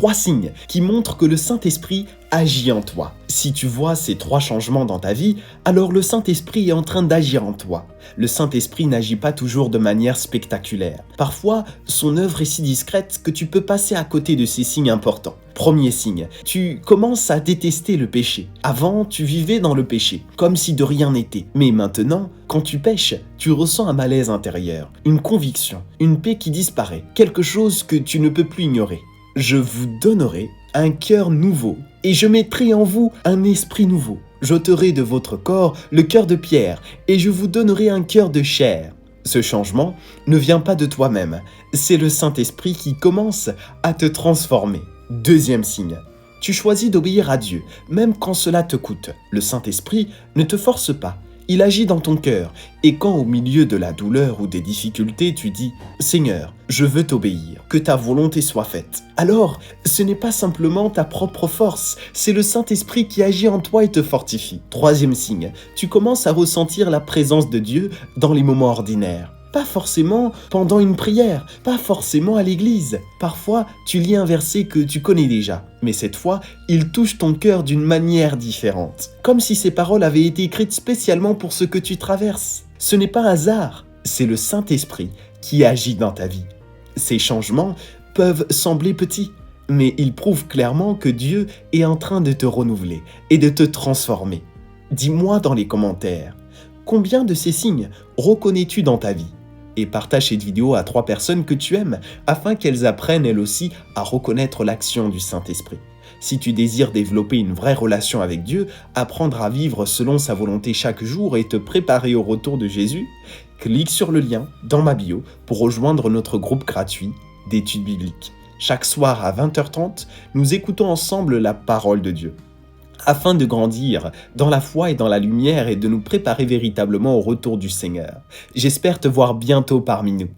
3 signes qui montrent que le Saint-Esprit agit en toi. Si tu vois ces 3 changements dans ta vie, alors le Saint-Esprit est en train d'agir en toi. Le Saint-Esprit n'agit pas toujours de manière spectaculaire. Parfois, son œuvre est si discrète que tu peux passer à côté de ces signes importants. Premier signe, tu commences à détester le péché. Avant, tu vivais dans le péché, comme si de rien n'était. Mais maintenant, quand tu pèches, tu ressens un malaise intérieur, une conviction, une paix qui disparaît, quelque chose que tu ne peux plus ignorer. Je vous donnerai un cœur nouveau, et je mettrai en vous un esprit nouveau. J'ôterai de votre corps le cœur de pierre, et je vous donnerai un cœur de chair. Ce changement ne vient pas de toi-même, c'est le Saint-Esprit qui commence à te transformer. Deuxième signe, tu choisis d'obéir à Dieu, même quand cela te coûte. Le Saint-Esprit ne te force pas, il agit dans ton cœur. Et quand au milieu de la douleur ou des difficultés, tu dis « Seigneur, je veux t'obéir, que ta volonté soit faite », alors ce n'est pas simplement ta propre force, c'est le Saint-Esprit qui agit en toi et te fortifie. Troisième signe, tu commences à ressentir la présence de Dieu dans les moments ordinaires. Pas forcément pendant une prière, pas forcément à l'église. Parfois, tu lis un verset que tu connais déjà, mais cette fois, il touche ton cœur d'une manière différente. Comme si ces paroles avaient été écrites spécialement pour ce que tu traverses. Ce n'est pas un hasard, c'est le Saint-Esprit qui agit dans ta vie. Ces changements peuvent sembler petits, mais ils prouvent clairement que Dieu est en train de te renouveler et de te transformer. Dis-moi dans les commentaires, combien de ces signes reconnais-tu dans ta vie ? Et partage cette vidéo à 3 personnes que tu aimes afin qu'elles apprennent elles aussi à reconnaître l'action du Saint-Esprit. Si tu désires développer une vraie relation avec Dieu, apprendre à vivre selon sa volonté chaque jour et te préparer au retour de Jésus, clique sur le lien dans ma bio pour rejoindre notre groupe gratuit d'études bibliques. Chaque soir à 20h30, nous écoutons ensemble la parole de Dieu, afin de grandir dans la foi et dans la lumière et de nous préparer véritablement au retour du Seigneur. J'espère te voir bientôt parmi nous.